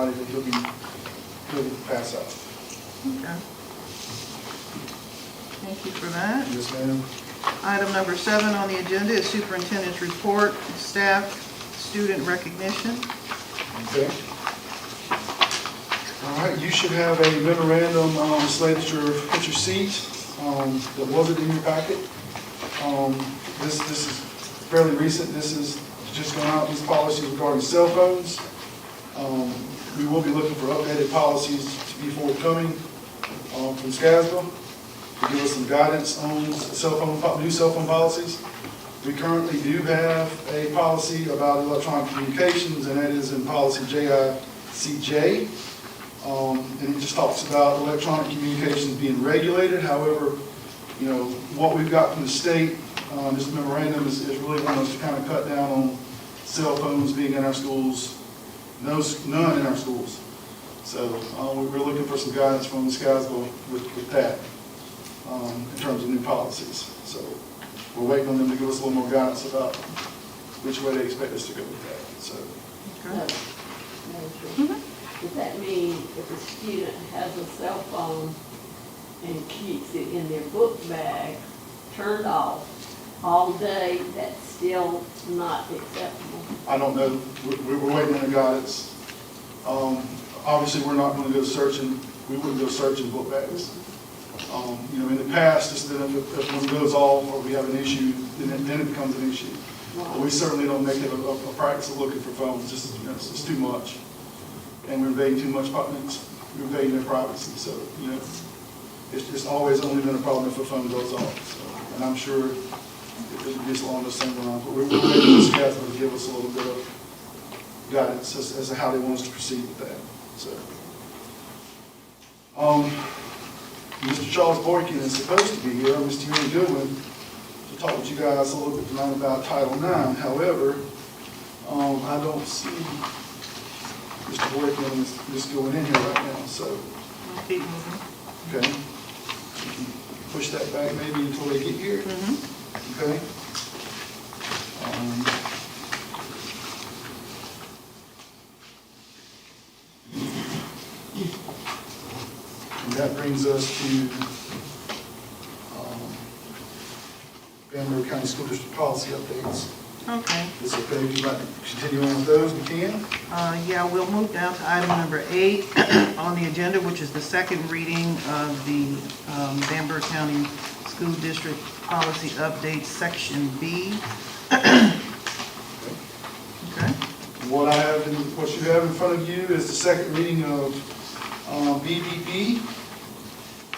everybody that he'll pass out. Okay. Thank you for that. Yes, ma'am. Item number 7 on the agenda is Superintendent's Report, Staff Student Recognition. Okay. All right, you should have a memorandum slated at your seat that wasn't in your packet. This is fairly recent. This is just going out, these policies regarding cell phones. We will be looking for updated policies to be forthcoming from SCASBA to give us some guidance on new cell phone policies. We currently do have a policy about electronic communications, and that is in policy JICJ. And it just talks about electronic communications being regulated. However, you know, what we've got from the state, this memorandum is really wanting us to kind of cut down on cell phones being in our schools, none in our schools. So we're looking for some guidance from the SCASBA with that in terms of new policies. So we're waiting on them to give us a little more guidance about which way they expect us to go with that. So. Okay. Does that mean if a student has a cell phone and keeps it in their book bag, turned off all day, that's still not acceptable? I don't know. We're waiting on the guidance. Obviously, we're not going to go searching. We wouldn't go searching book bags. You know, in the past, just that if one goes off or we have an issue, then it becomes an issue. But we certainly don't make it a practice of looking for phones. Just, you know, it's too much. And we're invading too much, we're invading their privacy. So, you know, it's always only been a problem if a phone goes off. So, and I'm sure it gets along the same lines. But we're waiting for the SCASBA to give us a little bit of guidance as to how they want us to proceed with that. So, Mr. Charles Boykin is supposed to be here. Mr. Henry Goodwin to talk with you guys a little bit tonight about Title IX. However, I don't see Mr. Boykin is just going in here right now. So, Keep moving. okay, you can push that back maybe until they get here. Okay. And that brings us to Bamberg County School District policy updates. Okay. Is it okay if you'd like to continue on with those? We can. Yeah, we'll move down to item number 8 on the agenda, which is the second reading of the Bamberg County School District Policy Update, Section B. Okay. What you have in front of you is the second reading of BBB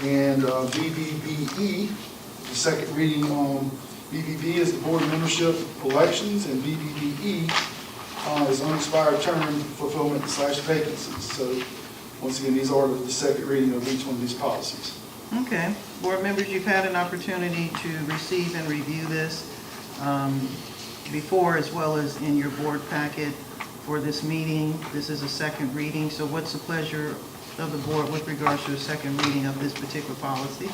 and BBBE. The second reading on BBB is the board membership elections, and BBBE is unexpired term fulfillment / vacancies. So once again, these are the second reading of each one of these policies. Okay. Board members, you've had an opportunity to receive and review this before, as well as in your board packet for this meeting. This is a second reading. So what's the pleasure of the board with regards to a second reading of this particular policy?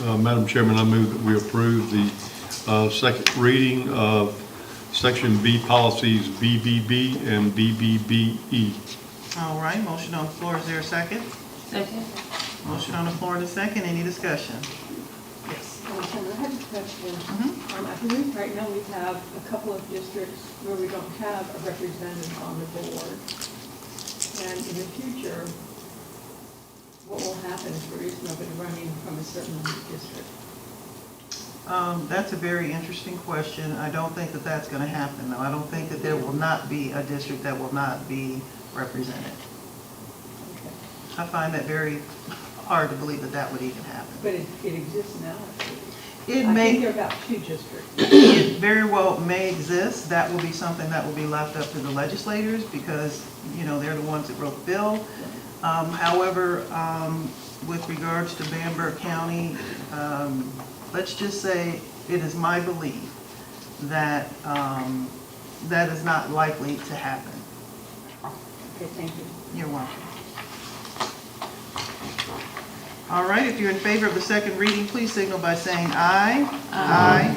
Madam Chairman, I move that we approve the second reading of Section B policies BBB and BBBE. All right, motion on the floor. Is there a second? Second. Motion on the floor and a second. Any discussion? Yes. I have a question. I believe right now we have a couple of districts where we don't have a representative on the board. And in the future, what will happen if there is nobody running from a certain district? That's a very interesting question. I don't think that that's going to happen, though. I don't think that there will not be a district that will not be represented. Okay. I find that very hard to believe that that would even happen. But it exists now. It I think may, there are about 2 districts. it very well may exist. That will be something that will be left up to the legislators because, you know, they're the ones that wrote the bill. However, with regards to Bamberg County, let's just say it is my belief that that is not likely to happen. Okay, thank you. You're welcome. All right, if you're in favor of the second reading, please signal by saying aye. Aye.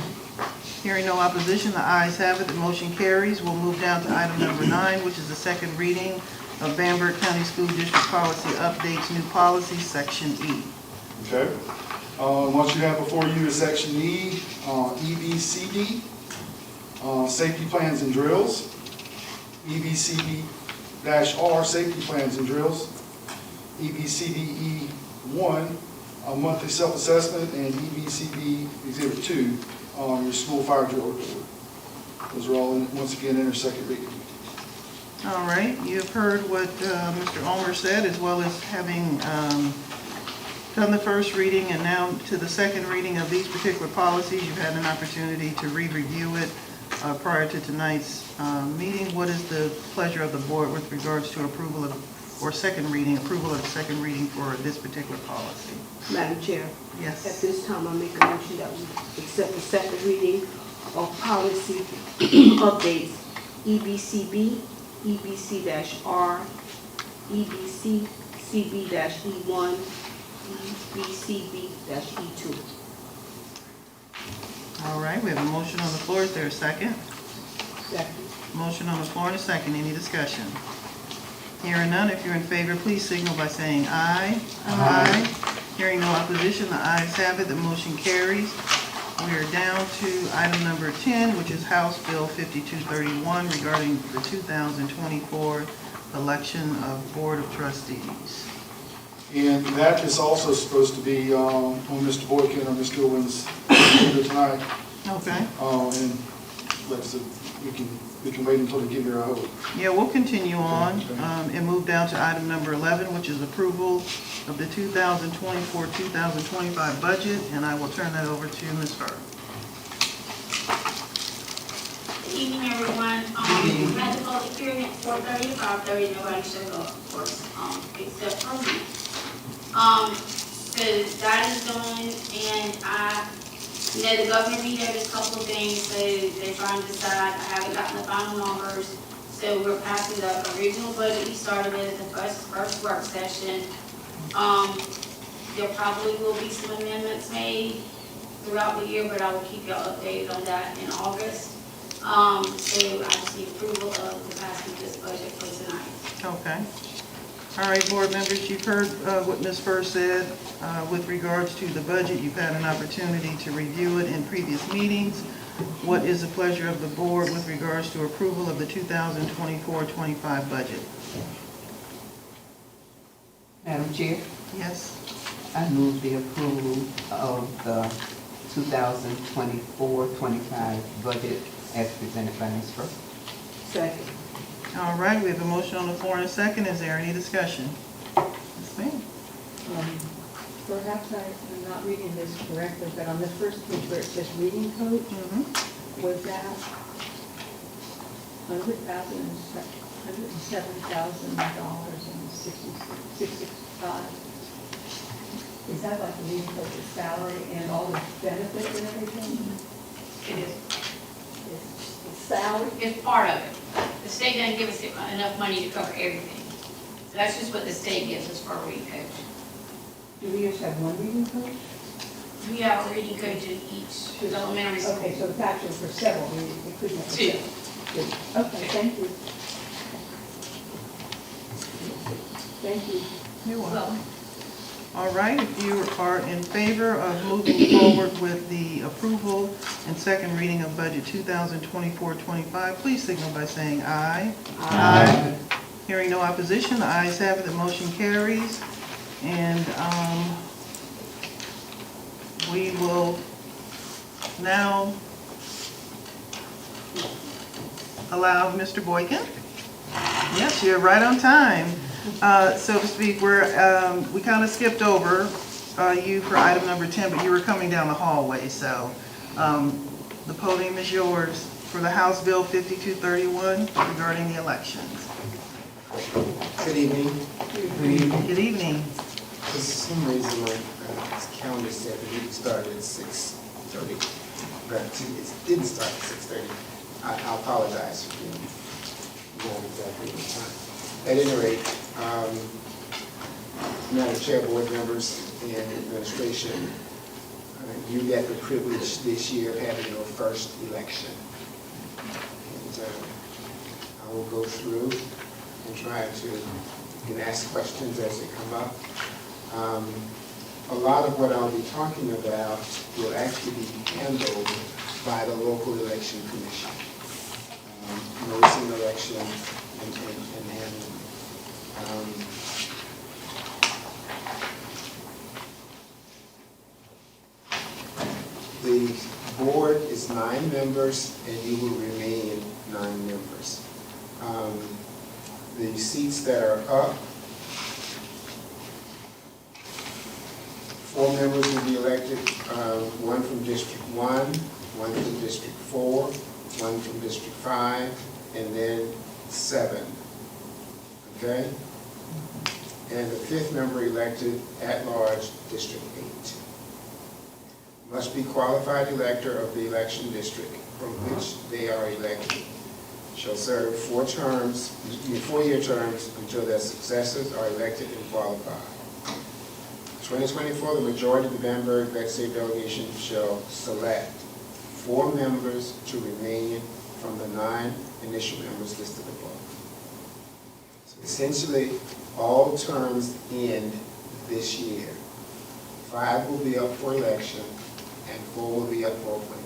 Hearing no opposition, the ayes have it, the motion carries. We'll move down to item number 9, which is the second reading of Bamberg County School District Policy Updates, New Policy, Section E. Okay. Once you have before you is Section E, EBCB, Safety Plans and Drills, EBCB-R, Safety Plans and Drills, EBCB-E 1, Monthly Self-Assessment, and EBCB Exhibit 2, your school fire drill report. Those are all, once again, in their second reading. All right, you've heard what Mr. Ulmer said, as well as having done the first reading and now to the second reading of these particular policies. You've had an opportunity to re-review it prior to tonight's meeting. What is the pleasure of the board with regards to approval of, or second reading, approval of the second reading for this particular policy? Madam Chair, at Yes. this time, I make a motion that we accept the second reading of policy updates EBCB, EBC-R, EBCB-E1, EBCB-E2. All right, we have a motion on the floor. Is there a second? Second. Motion on the floor and a second. Any discussion? Hearing none, if you're in favor, please signal by saying aye. Aye. Hearing no opposition, the ayes have it, the motion carries. We are down to item number 10, which is House Bill 5231 regarding the 2024 election of Board of Trustees. And that is also supposed to be on Mr. Boykin or Ms. Goodwin's agenda tonight. Okay. And like I said, we can wait until they get here, I hope. Yeah, we'll continue on Okay. and move down to item number 11, which is approval of the 2024-2025 budget, and I will turn that over to Ms. Furr. Good evening, everyone. We had the public hearing at 4:30 to 5:30. Nobody showed up, of course, except for me. So that is done, and the governor vetoed a couple of things, so they're trying to decide. I haven't gotten the final numbers, so we're passing the original budget we started with at the first work session. There probably will be some amendments made throughout the year, but I will keep y'all updated on that in August. So I just need approval of the passing of this budget for tonight. Okay. All right, board members, you've heard what Ms. Furr said with regards to the budget. You've had an opportunity to review it in previous meetings. What is the pleasure of the board with regards to approval of the 2024-25 budget? Madam Chair, Yes? I move the approval of the 2024-25 budget as presented by Ms. Furr. Second. All right, we have a motion on the floor and a second. Is there any discussion? Yes, ma'am. Perhaps I'm not reading this correctly, but on the first page where it says reading coach, was that $107,000.665? Is that like the reading coach's salary and all the benefits and everything? It is. It's salary? It's part of it. The state doesn't give us enough money to cover everything. So that's just what the state gives us for a reading coach. Do we just have one reading coach? We have a reading coach in each elementary school. Okay, so it's actually for several readings, it couldn't have. Two. Two. Okay, thank you. Thank you. You're welcome. Well, All right, if you are in favor of moving forward with the approval and second reading of budget 2024-25, please signal by saying aye. Aye. Hearing no opposition, the ayes have it, the motion carries. And we will now allow Mr. Boykin. Yes, you're right on time. So to speak, we kind of skipped over you for item number 10, but you were coming down the hallway, so the podium is yours for the House Bill 5231 regarding the elections. Good evening. Good evening. For some reason, my calendar said the meeting started at 6:30, but it didn't start at 6:30. I apologize for being wrong exactly on time. At any rate, Madam Chair, board members, and administration, you get the privilege this year of having your first election. And I will go through and try to, you can ask questions as they come up. A lot of what I'll be talking about will actually be handled by the local election commission. Noticing election and handling. The board is 9 members, and you will remain 9 members. The seats that are up, 4 members will be elected, 1 from District 1, 1 from District 4, 1 from District 5, and then 7. Okay? And the 5th member elected at large, District 8. Must be qualified elector of the election district from which they are elected. Shall serve 4-year terms until their successors are elected and qualified. 2024, the majority of the Bamberg legislative delegation shall select 4 members to remain from the 9 initial members listed above. So essentially, all terms end this year. 5 will be up for election, and 4 will be up for appointment.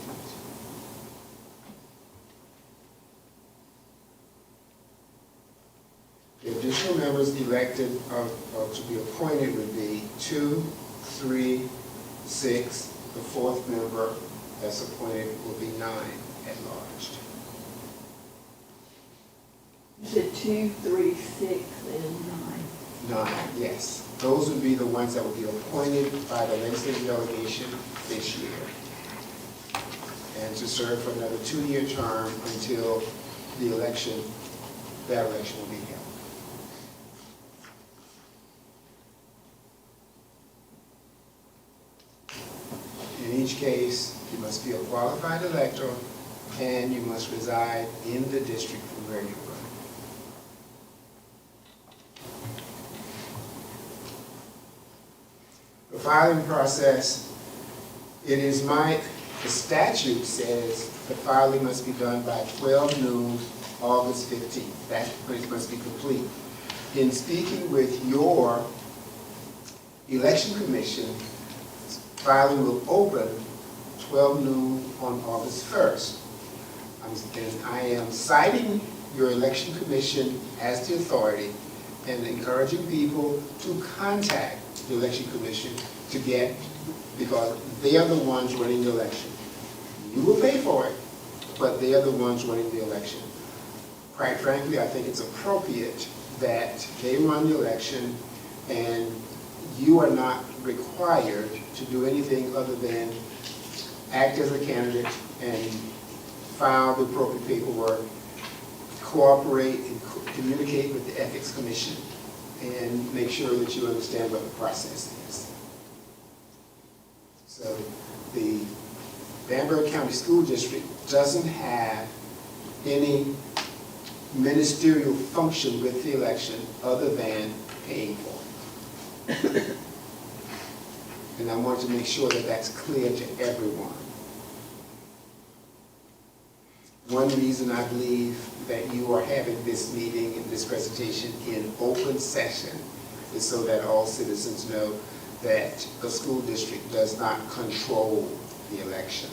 The additional members elected or to be appointed would be 2, 3, 6. The 4th member that's appointed will be 9 at large. You said 2, 3, 6, and 9. 9, yes. Those would be the ones that will be appointed by the legislative delegation this year, and to serve for another 2-year term until the election, that election will be held. In each case, you must be a qualified elector, and you must reside in the district from where you run. The filing process, the statute says the filing must be done by 12 noon, August 15th. That must be complete. In speaking with your election commission, filing will open 12 noon on August 1st. And I am citing your election commission as the authority and encouraging people to contact the election commission to get, because they are the ones running the election. You will pay for it, but they are the ones running the election. Quite frankly, I think it's appropriate that they run the election, and you are not required to do anything other than act as a candidate and file the appropriate paperwork, cooperate and communicate with the Ethics Commission, and make sure that you understand what the process is. So the Bamberg County School District doesn't have any ministerial function with the election other than paying for it. And I want to make sure that that's clear to everyone. One reason I believe that you are having this meeting and this presentation in open session is so that all citizens know that the school district does not control the election.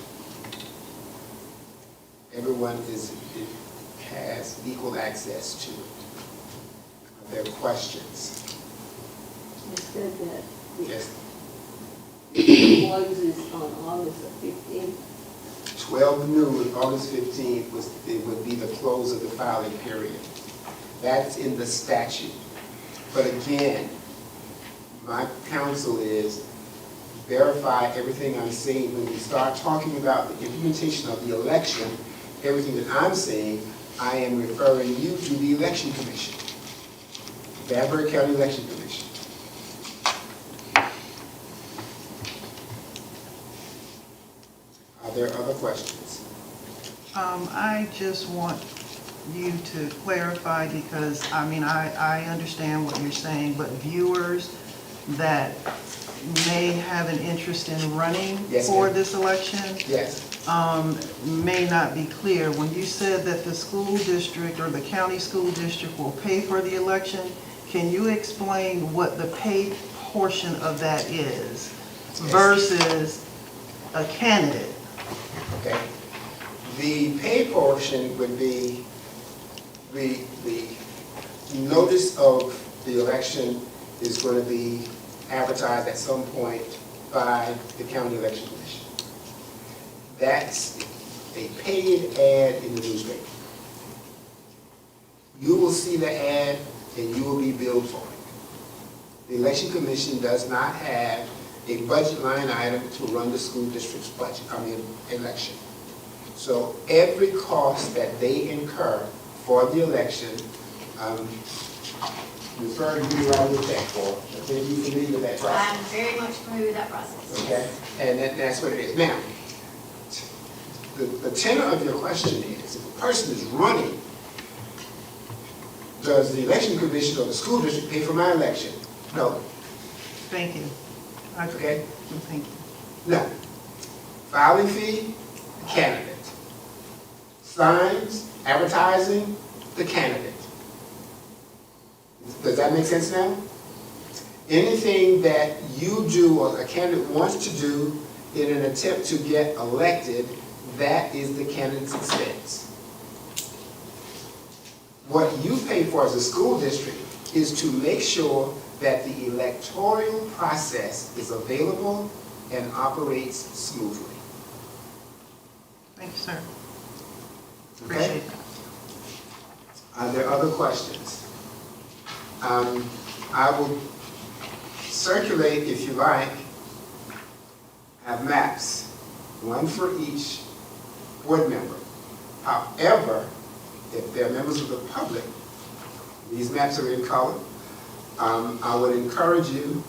Everyone has equal access to it. Are there questions? You said that Yes. it closes on August the 15th. 12 noon, August 15th, would be the close of the filing period. That's in the statute. But again, my counsel is verify everything I'm saying. When we start talking about the implementation of the election, everything that I'm saying, I am referring you to the Election Commission, Bamberg County Election Commission. Are there other questions? I just want you to clarify, because, I mean, I understand what you're saying, but viewers that may have an interest in running Yes, for ma'am. this election Yes. may not be clear. When you said that the school district or the county school district will pay for the election, can you explain what the paid portion of that is versus a candidate? Okay. The pay portion would be the notice of the election is going to be advertised at some point by the county election commission. That's a paid ad in the newspaper. You will see the ad and you will be billed for it. The election commission does not have a budget line item to run the school district's budget, election. So every cost that they incur for the election, refer to you right with that for. Are you familiar with that process? I'm very much familiar with that process. Okay, and that's what it is. Now, the tenor of your question is, if a person is running, does the election commission or the school district pay for my election? No. Thank you. Okay? Thank you. No. Filing fee, the candidate. Signs, advertising, the candidate. Does that make sense now? Anything that you do or a candidate wants to do in an attempt to get elected, that is the candidate's expense. What you pay for as a school district is to make sure that the electoral process is available and operates smoothly. Thank you, sir. Okay? Appreciate that. Are there other questions? I will circulate, if you like, have maps, one for each board member. However, if they're members of the public, these maps are in color. I would encourage you,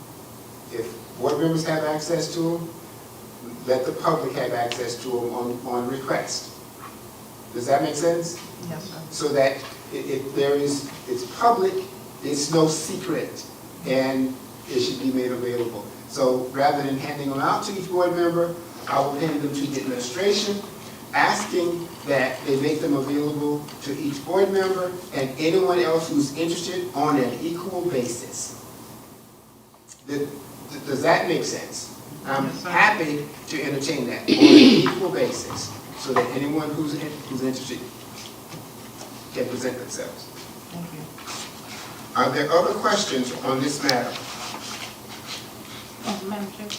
if board members have access to them, let the public have access to them on request. Does that make sense? Yes, sir. So that it's public, it's no secret, and it should be made available. So rather than handing them out to each board member, I will hand them to the administration, asking that they make them available to each board member and anyone else who's interested on an equal basis. Does that make sense? I'm Yes, sir. happy to entertain that on an equal basis, so that anyone who's interested can present themselves. Thank you. Are there other questions on this matter? Madam Chair,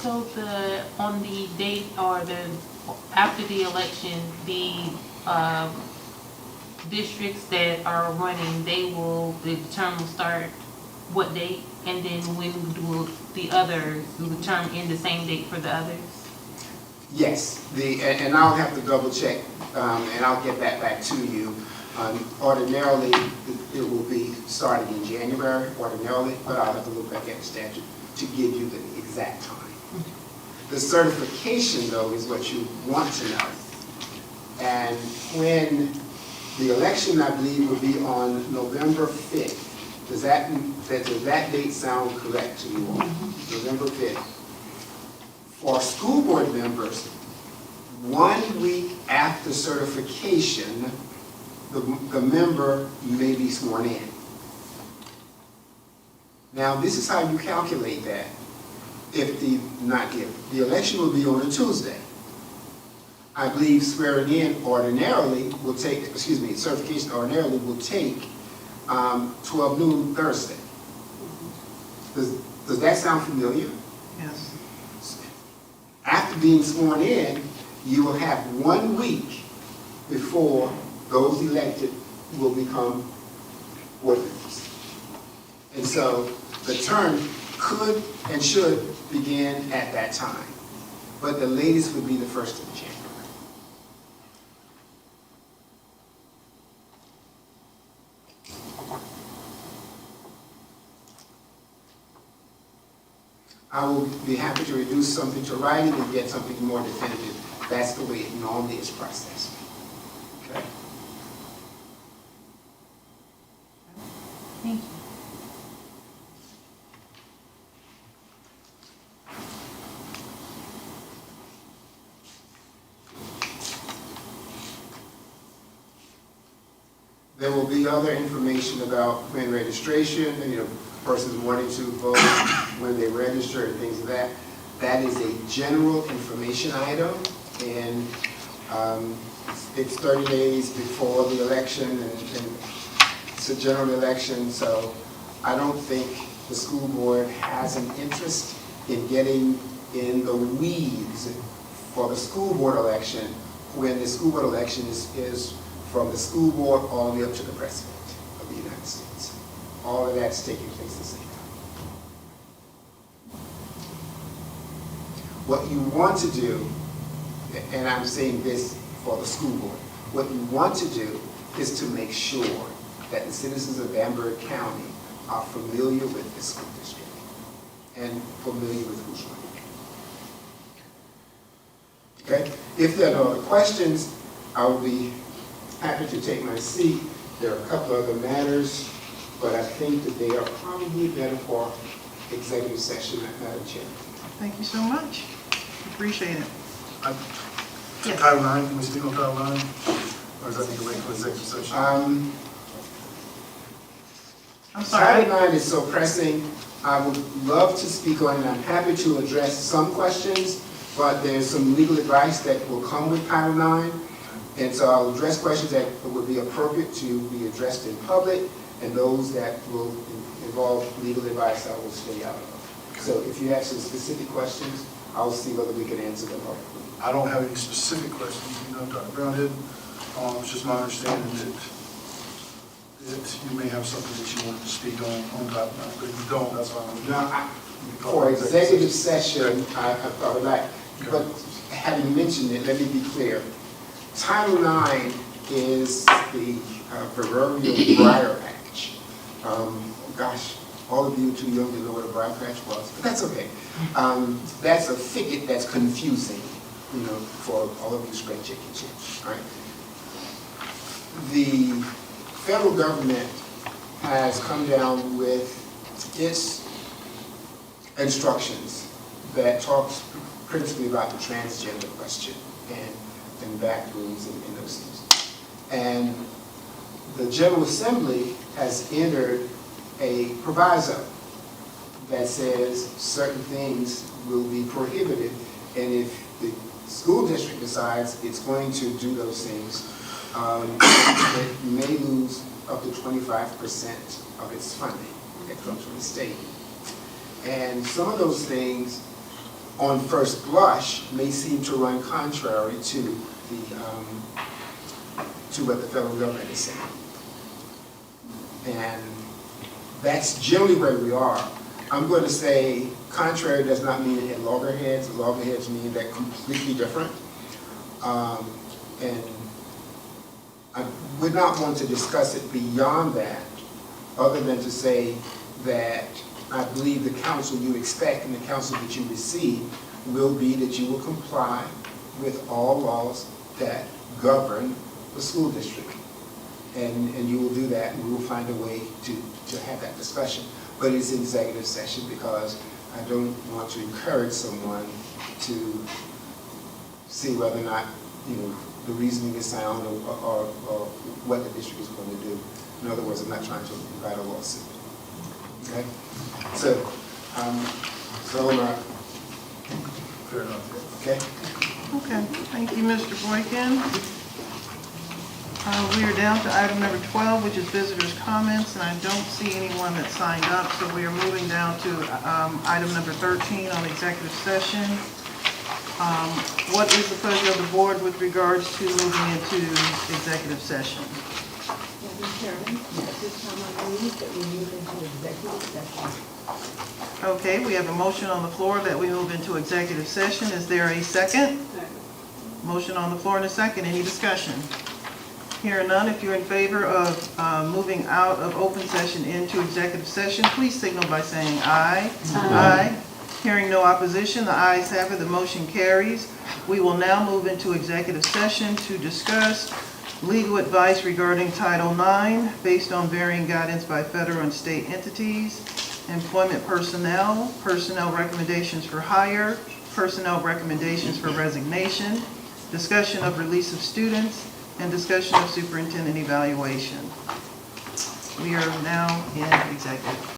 so on the date or after the election, the districts that are running, the term will start what date? And then when will the term end the same date for the others? Yes, and I'll have to double check, and I'll get that back to you. Ordinarily, it will be starting in January, ordinarily, but I'll have to look back at the statute to give you the exact time. The certification, though, is what you want to know. And when the election, I believe, will be on November 5th. Does that date sound correct to you all? November 5th. For school board members, 1 week after certification, the member may be sworn in. Now, this is how you calculate that. The election will be on a Tuesday. I believe swearing in ordinarily will take, certification ordinarily will take 12 noon Thursday. Does that sound familiar? Yes. After being sworn in, you will have 1 week before those elected will become board members. And so the term could and should begin at that time, but the latest would be the 1st of January. I will be happy to reduce something to writing and get something more definitive. That's the way it normally is processed. Okay? Thank you. will be other information about when registration, and, persons wanting to vote, when they register and things of that. That is a general information item, and it's 30 days before the election, and it's a general election, so I don't think the school board has an interest in getting in the weeds for the school board election, when the school board election is from the school board all the way up to the president of the United States. All of that's taking place at the same time. What you want to do, and I'm saying this for the school board, what you want to do is to make sure that the citizens of Bamberg County are familiar with the school district and familiar with who's running. Okay? If there are no other questions, I will be happy to take my seat. There are a couple other matters, but I think that they are probably better for executive session, Madam Chair. Thank you so much. Appreciate it. Yes. Title IX, can we speak on Title IX? Or is that need to wait for executive session? I'm sorry. Title IX is so pressing. I would love to speak on it. I'm happy to address some questions, but there's some legal advice that will come with Title IX. And so I'll address questions that would be appropriate to be addressed in public, and those that will involve legal advice I will stay out of. So if you have some specific questions, I'll see whether we can answer them publicly. I don't have any specific questions, Dr. Brown did. It's just my understanding that you may have something that you wanted to speak on Title IX, but if you don't, that's fine. Now, for executive session, I would like, but having mentioned it, let me be clear. Title IX is the proverbial briar patch. Gosh, all of you are too young to know what a briar patch was, but that's okay. That's a thicket that's confusing, for all of you spring chickens here, right? The federal government has come down with its instructions that talks principally about the transgender question and bathrooms and those things. And the General Assembly has entered a proviso that says certain things will be prohibited, and if the school district decides it's going to do those things, it may lose up to 25% of its funding that comes from the state. And some of those things, on first blush, may seem to run contrary to what the federal government is saying. And that's generally where we are. I'm going to say contrary does not mean it had loggerheads. Loggerheads mean they're completely different. And I would not want to discuss it beyond that, other than to say that I believe the counsel you expect and the counsel that you receive will be that you will comply with all laws that govern the school district. And you will do that, and we will find a way to have that discussion. But it's an executive session because I don't want to encourage someone to see whether or not, the reasoning is sound or what the district is going to do. In other words, I'm not trying to invite a lawsuit. Okay? So Fair enough. okay? Okay, thank you, Mr. Boykin. We are down to item number 12, which is visitors' comments, and I don't see anyone that signed up, so we are moving down to item number 13 on executive session. What is the pleasure of the board with regards to moving into executive session? Madam Chairman, at this time I move that we move into executive session. Okay, we have a motion on the floor that we move into executive session. Is there a second? Motion on the floor and a second. Any discussion? Hearing none, if you're in favor of moving out of open session into executive session, please signal by saying aye. Aye. Hearing no opposition, the ayes have it, the motion carries. We will now move into executive session to discuss legal advice regarding Title IX based on varying guidance by federal and state entities, employment personnel, personnel recommendations for hire, personnel recommendations for resignation, discussion of release of students, and discussion of superintendent evaluation. We are now in executive.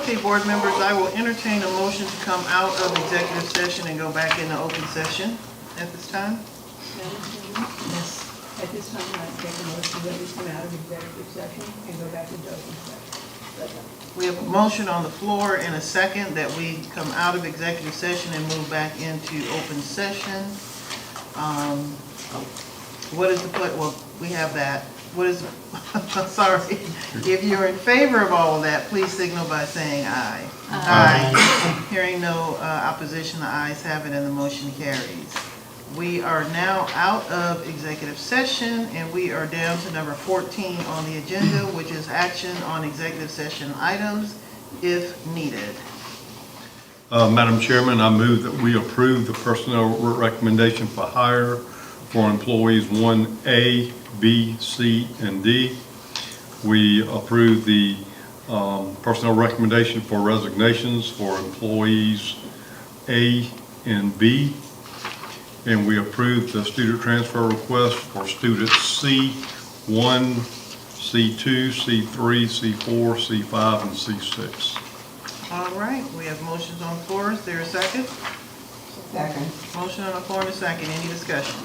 Okay, board members, I will entertain a motion to come out of executive session and go back into open session at this time. Madam Chairman, Yes. at this time, I'd take a motion that we come out of executive session and go back into open session. We have a motion on the floor and a second that we come out of executive session and move back into open session. What is the, well, we have that. What is, sorry. If you're in favor of all of that, please signal by saying aye. Aye. Hearing no opposition, the ayes have it and the motion carries. We are now out of executive session and we are down to number 14 on the agenda, which is action on executive session items if needed. Madam Chairman, I move that we approve the personnel recommendation for hire for employees 1A, B, C, and D. We approve the personnel recommendation for resignations for employees A and B. And we approve the student transfer request for students C1, C2, C3, C4, C5, and C6. All right, we have motions on the floor. Is there a second? Second. Motion on the floor and a second. Any discussion?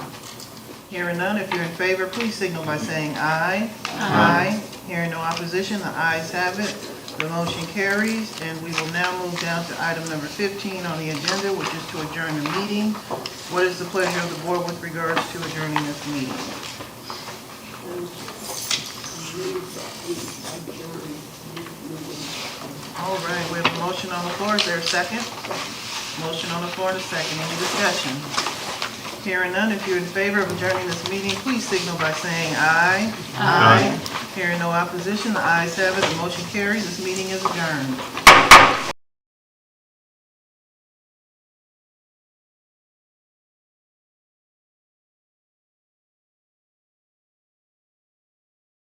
Hearing none, if you're in favor, please signal by saying aye. Aye. Hearing no opposition, the ayes have it. The motion carries, and we will now move down to item number 15 on the agenda, which is to adjourn the meeting. What is the pleasure of the board with regards to adjourning this meeting? All right, we have a motion on the floor. Is there a second? Motion on the floor and a second. Any discussion? Hearing none, if you're in favor of adjourning this meeting, please signal by saying aye. Aye. Hearing no opposition, the ayes have it. The motion carries. This meeting is adjourned.